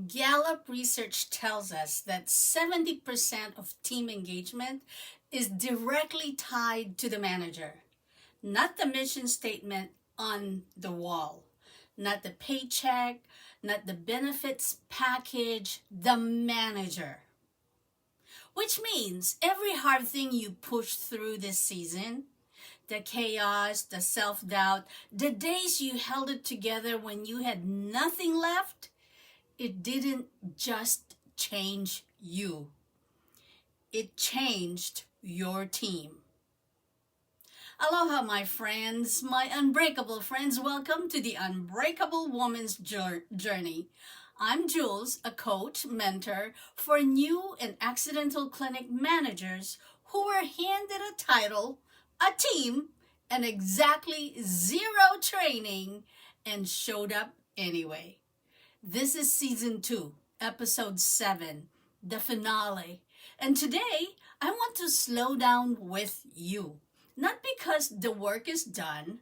Gallup research tells us that 70% of team engagement is directly tied to the manager, not the mission statement on the wall, not the paycheck, not the benefits package, the manager. Which means every hard thing you push through this season, the chaos, the self doubt, the days you held it together when you had nothing left, it didn't just change you, it changed your team. Aloha, my friends, my unbreakable friends. Welcome to the Unbreakable Woman's Journey. I'm Jules, a coach, mentor for new and accidental clinic managers who were handed a title, a team, and exactly zero training and showed up anyway. This is season 2, episode 7, the finale. And today, I want to slow down with you. Not because the work is done,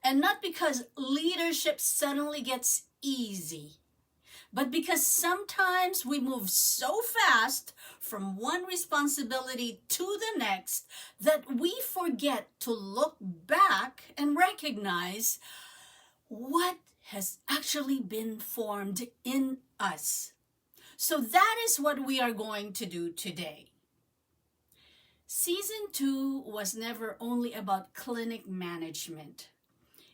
and not because leadership suddenly gets easy, but because sometimes we move so fast from one responsibility to the next that we forget to look back and recognize what has actually been formed in us. So that is what we are going to do today. Season 2 was never only about clinic management.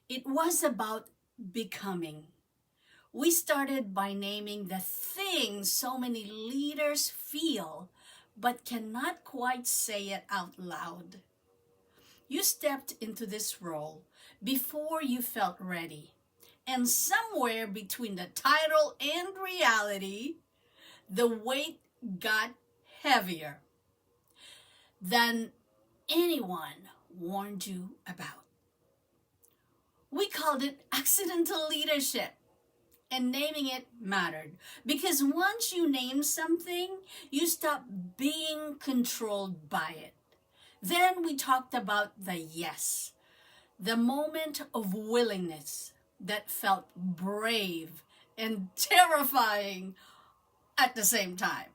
It was about becoming. We started by naming the things so many leaders feel but cannot quite say it out loud. You stepped into this role before you felt ready. And somewhere between the title and reality, the weight got heavier than anyone warned you about. We called it accidental leadership, and naming it mattered because once you name something, you stop being controlled by it. Then we talked about the yes, the moment of willingness that felt brave and terrifying at the same time.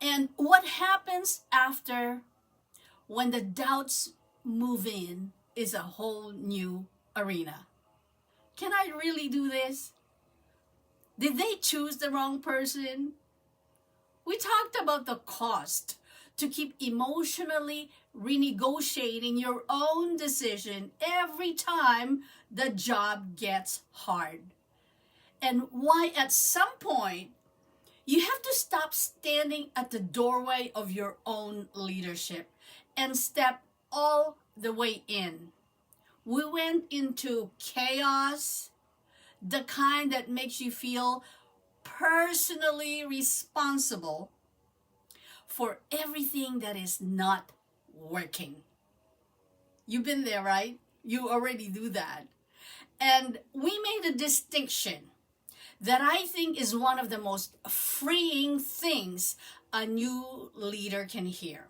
And what happens after when the doubts move in is a whole new arena. Can I really do this? Did they choose the wrong person? We talked about the cost to keep emotionally renegotiating your own decision every time the job gets hard. And why at some point you have to stop standing at the doorway of your own leadership and step all the way in. We went into chaos, the kind that makes you feel personally responsible for everything that is not working. You've been there, right? You already do that. And we made a distinction that I think is one of the most freeing things a new leader can hear.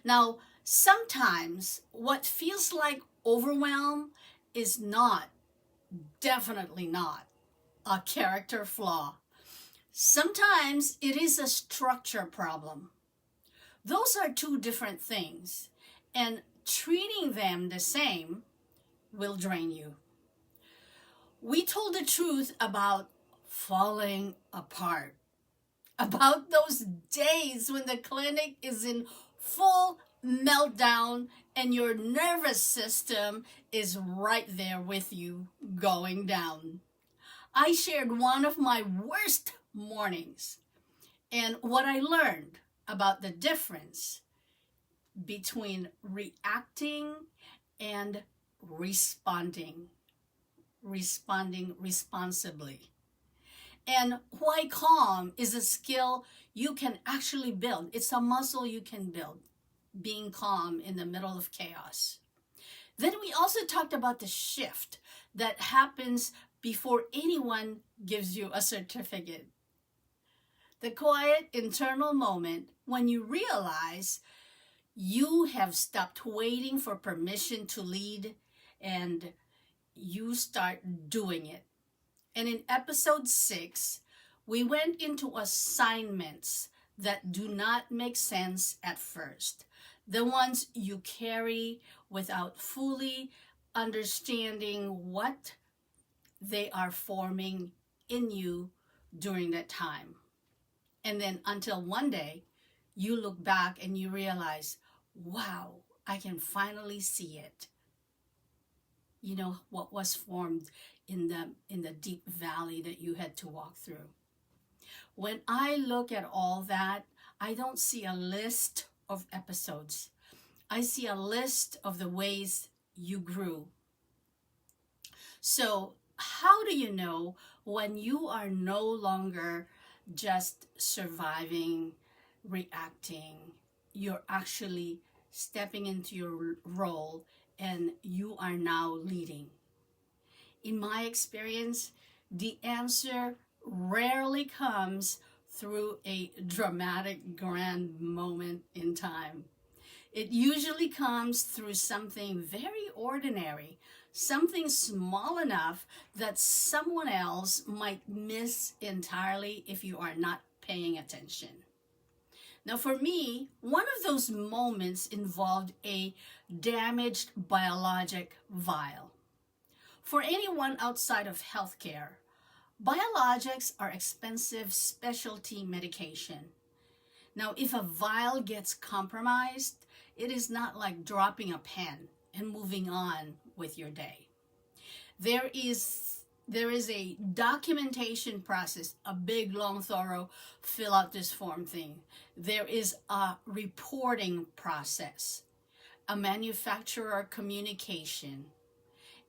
Now, sometimes what feels like overwhelm is not, definitely not, a character flaw. Sometimes it is a structure problem. Those are two different things, and treating them the same will drain you. We told the truth about falling apart, about those days when the clinic is in full meltdown and your nervous system is right there with you going down. I shared one of my worst mornings and what I learned about the difference between reacting and responding responsibly. And why calm is a skill you can actually build. It's a muscle you can build, being calm in the middle of chaos. Then we also talked about the shift that happens before anyone gives you a certificate. The quiet internal moment when you realize you have stopped waiting for permission to lead and you start doing it. And in episode 6, we went into assignments that do not make sense at first. The ones you carry without fully understanding what they are forming in you during that time. And then until one day, you look back and you realize, wow, I can finally see it. You know, what was formed in the deep valley that you had to walk through. When I look at all that, I don't see a list of episodes. I see a list of the ways you grew. So, how do you know when you are no longer just surviving, reacting? You're actually stepping into your role and you are now leading. In my experience, the answer rarely comes through a dramatic, grand moment in time. It usually comes through something very ordinary, something small enough that someone else might miss entirely if you are not paying attention. Now, for me, one of those moments involved a damaged biologic vial. For anyone outside of healthcare, biologics are expensive specialty medication. Now, if a vial gets compromised, it is not like dropping a pen and moving on with your day. There is a documentation process, a big, long, thorough, fill out this form thing. There is a reporting process, a manufacturer communication,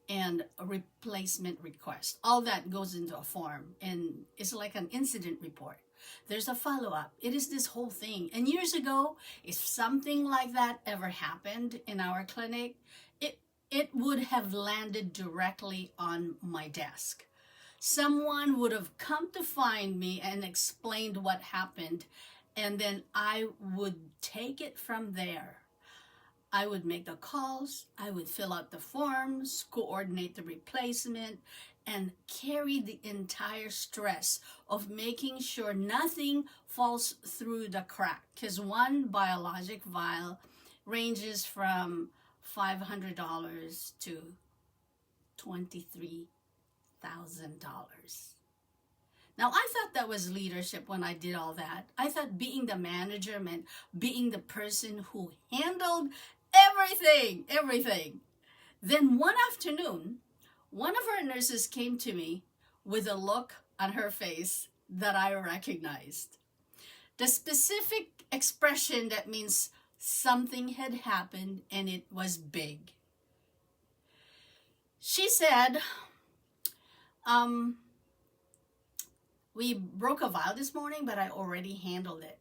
and a replacement request. All that goes into a form, and it's like an incident report. There's a follow-up. It is this whole thing. And years ago, if something like that ever happened in our clinic, it would have landed directly on my desk. Someone would have come to find me and explained what happened, and then I would take it from there. I would make the calls, I would fill out the forms, coordinate the replacement, and carry the entire stress of making sure nothing falls through the crack. Because one biologic vial ranges from $500 to $23,000. Now, I thought that was leadership when I did all that. I thought being the manager meant being the person who handled everything. Then one afternoon, one of our nurses came to me with a look on her face that I recognized. The specific expression that means something had happened and it was big. She said, we broke a vial this morning, but I already handled it.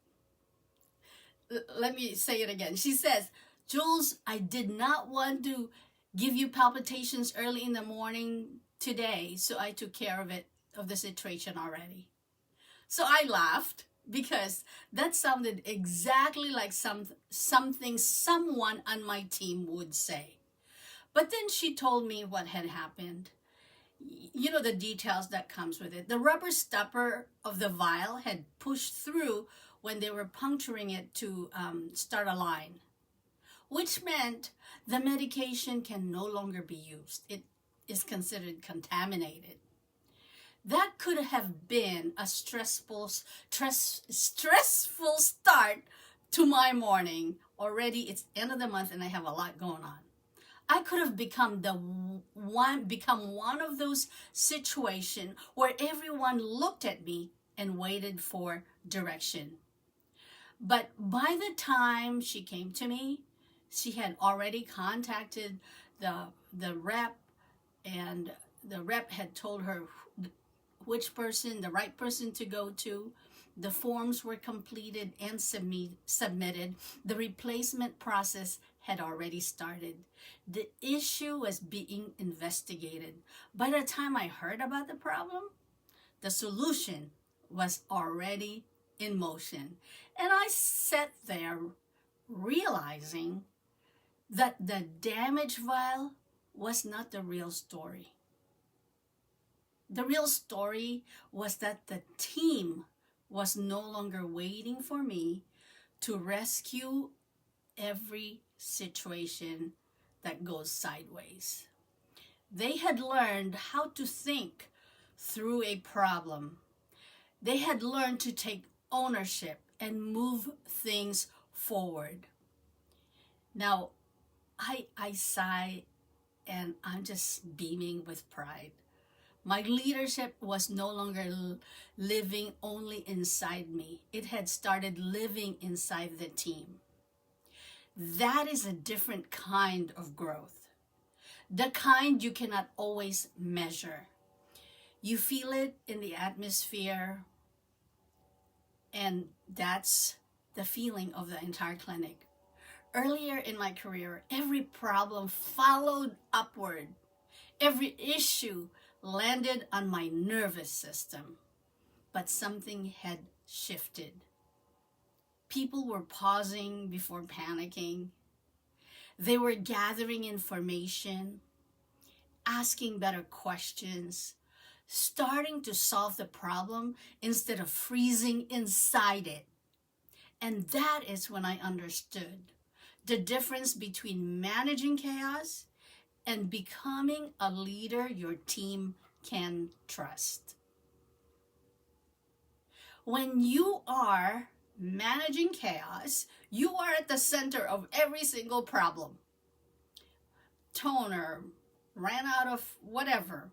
Let me say it again. She says, Jules, I did not want to give you palpitations early in the morning today, so I took care of the situation already. So I laughed because that sounded exactly like something someone on my team would say. But then she told me what had happened. You know, the details that comes with it. The rubber stopper of the vial had pushed through when they were puncturing it to start a line, which meant the medication can no longer be used. It is considered contaminated. That could have been a stressful start to my morning. Already it's end of the month and I have a lot going on. I could have become one of those situations where everyone looked at me and waited for direction. But by the time she came to me, she had already contacted the rep, and the rep had told her which person, the right person to go to. The forms were completed and submitted. The replacement process had already started. The issue was being investigated. By the time I heard about the problem, the solution was already in motion. And I sat there realizing that the damage vial was not the real story. The real story was that the team was no longer waiting for me to rescue every situation that goes sideways. They had learned how to think through a problem. They had learned to take ownership and move things forward. Now, I sigh and I'm just beaming with pride. My leadership was no longer living only inside me. It had started living inside the team. That is a different kind of growth. The kind you cannot always measure. You feel it in the atmosphere, and that's the feeling of the entire clinic. Earlier in my career, every problem followed upward. Every issue landed on my nervous system. But something had shifted. People were pausing before panicking. They were gathering information, asking better questions, starting to solve the problem instead of freezing inside it. And that is when I understood the difference between managing chaos and becoming a leader your team can trust. When you are managing chaos, you are at the center of every single problem. Toner ran out of whatever.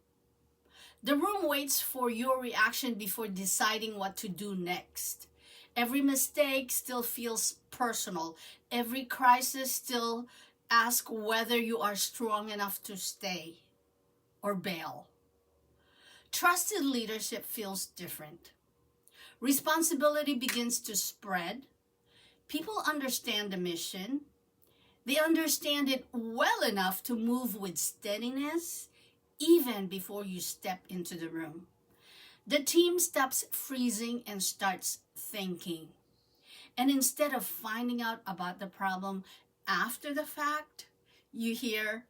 The room waits for your reaction before deciding what to do next. Every mistake still feels personal. Every crisis still asks whether you are strong enough to stay or bail. Trusted leadership feels different. Responsibility begins to spread. People understand the mission. They understand it well enough to move with steadiness even before you step into the room. The team stops freezing and starts thinking. And instead of finding out about the problem after the fact, you hear,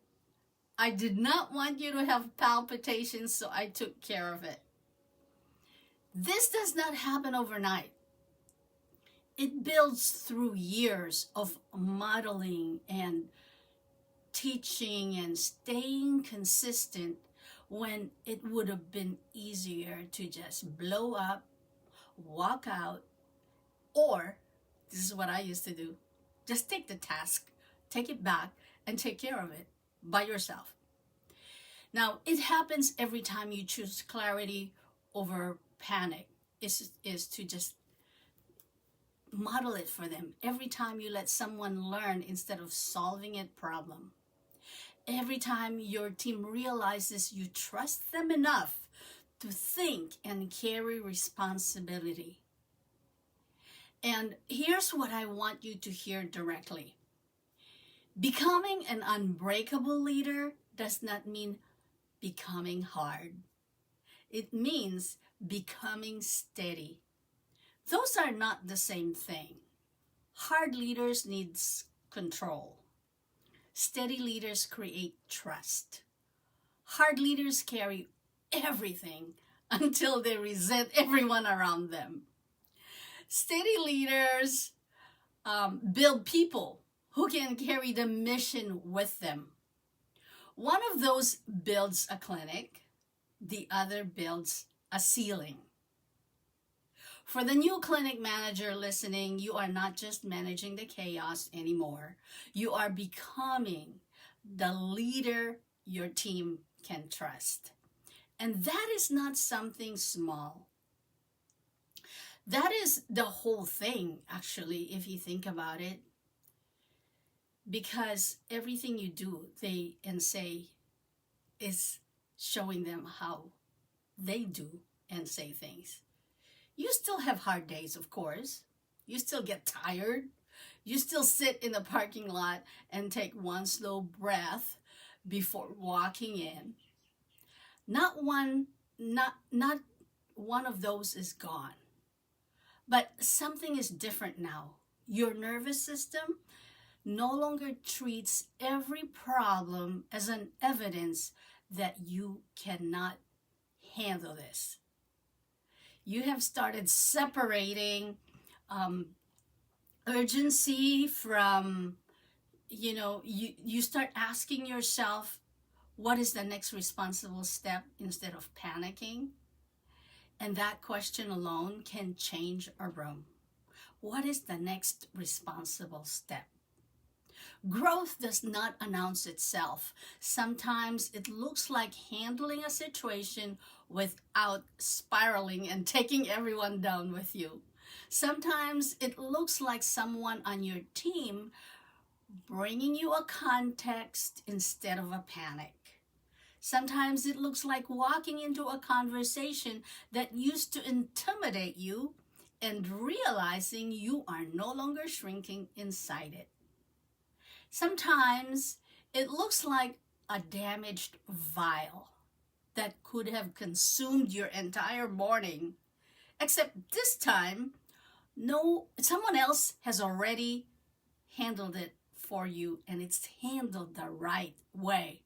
"I did not want you to have palpitations, so I took care of it." This does not happen overnight. It builds through years of modeling and teaching and staying consistent when it would have been easier to just blow up, walk out, or, this is what I used to do, just take the task, take it back, and take care of it by yourself. Now, it happens every time you choose clarity over panic, is to just model it for them. Every time you let someone learn instead of solving a problem. Every time your team realizes you trust them enough to think and carry responsibility. And here's what I want you to hear directly. Becoming an unbreakable leader does not mean becoming hard. It means becoming steady. Those are not the same thing. Hard leaders need control. Steady leaders create trust. Hard leaders carry everything until they resent everyone around them. Steady leaders build people who can carry the mission with them. One of those builds a clinic, the other builds a ceiling. For the new clinic manager listening, you are not just managing the chaos anymore. You are becoming the leader your team can trust. And that is not something small. That is the whole thing, actually, if you think about it. Because everything you do, they and say, is showing them how they do and say things. You still have hard days, of course. You still get tired. You still sit in the parking lot and take one slow breath before walking in. Not one of those is gone. But something is different now. Your nervous system no longer treats every problem as an evidence that you cannot handle this. You have started separating urgency from, you start asking yourself, what is the next responsible step instead of panicking? And that question alone can change a room. What is the next responsible step? Growth does not announce itself. Sometimes it looks like handling a situation without spiraling and taking everyone down with you. Sometimes it looks like someone on your team bringing you a context instead of a panic. Sometimes it looks like walking into a conversation that used to intimidate you and realizing you are no longer shrinking inside it. Sometimes it looks like a damaged vial that could have consumed your entire morning, except this time, someone else has already handled it for you, and it's handled the right way.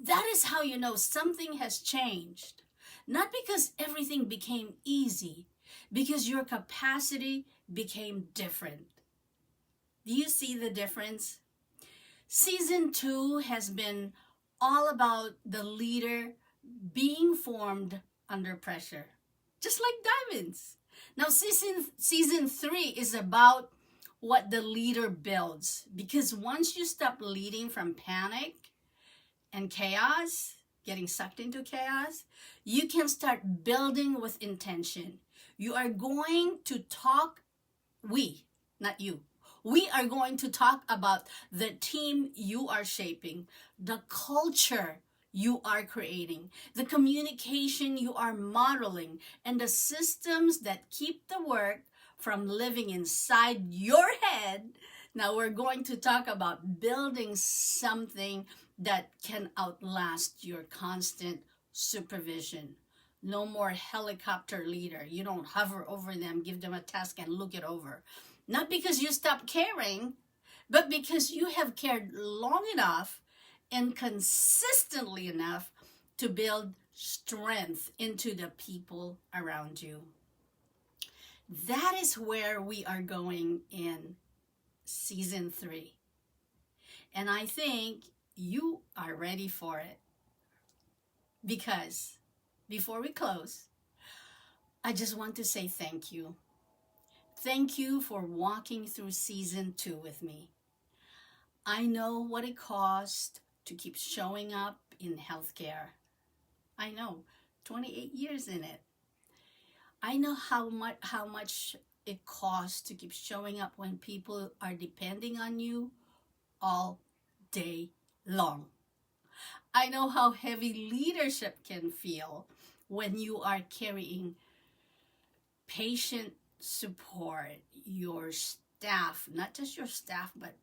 That is how you know something has changed. Not because everything became easy, because your capacity became different. Do you see the difference? Season 2 has been all about the leader being formed under pressure, just like diamonds. Now, season 3 is about what the leader builds, because once you stop leading from panic and chaos, getting sucked into chaos, you can start building with intention. You are going to talk, not you. We are going to talk about the team you are shaping, the culture you are creating, the communication you are modeling, and the systems that keep the work from living inside your head. Now we're going to talk about building something that can outlast your constant supervision. No more helicopter leader. You don't hover over them, give them a task, and look it over. Not because you stopped caring, but because you have cared long enough and consistently enough to build strength into the people around you. That is where we are going in season 3. And I think you are ready for it. Because before we close, I just want to say thank you. Thank you for walking through season 2 with me. I know what it cost to keep showing up in healthcare. I know, 28 years in it. I know how much it costs to keep showing up when people are depending on you all day long. I know how heavy leadership can feel when you are carrying patient support, your staff, not just your staff, but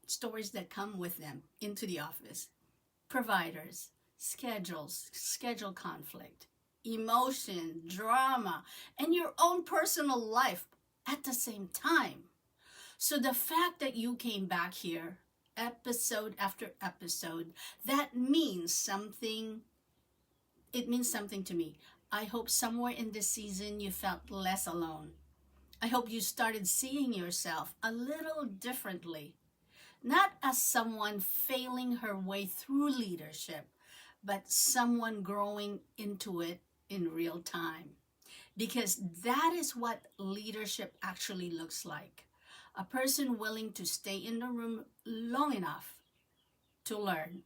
stories that come with them into the office, providers, schedule conflict, emotion, drama, and your own personal life at the same time. So the fact that you came back here episode after episode, that means something. It means something to me. I hope somewhere in this season you felt less alone. I hope you started seeing yourself a little differently. Not as someone failing her way through leadership, but someone growing into it in real time. Because that is what leadership actually looks like. A person willing to stay in the room long enough to learn,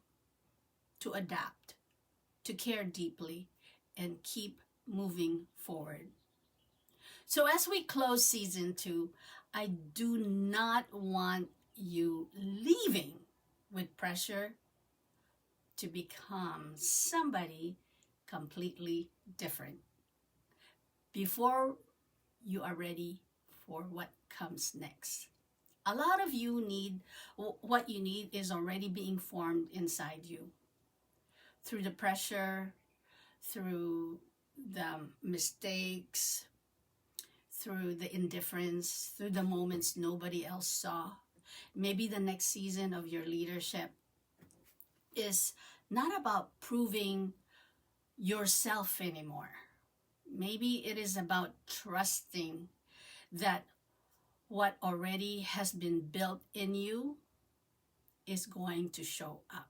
to adapt, to care deeply, and keep moving forward. So as we close season 2, I do not want you leaving with pressure to become somebody completely different before you are ready for what comes next. A lot of you what you need is already being formed inside you through the pressure, through the mistakes, through the indifference, through the moments nobody else saw. Maybe the next season of your leadership is not about proving yourself anymore. Maybe it is about trusting that what already has been built in you is going to show up.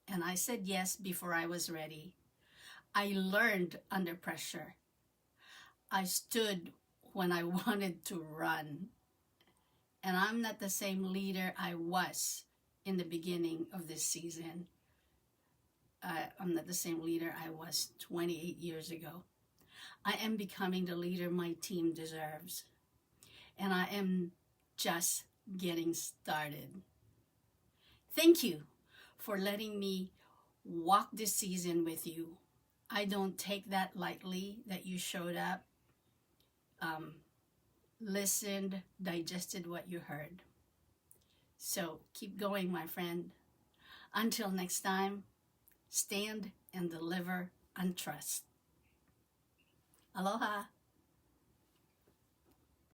And I said yes before I was ready. I learned under pressure. I stood when I wanted to run. And I'm not the same leader I was in the beginning of this season. I'm not the same leader I was 28 years ago. I am becoming the leader my team deserves. And I am just getting started. Thank you for letting me walk this season with you. I don't take that lightly that you showed up, listened, digested what you heard. So keep going, my friend. Until next time, stand and deliver and trust. Aloha.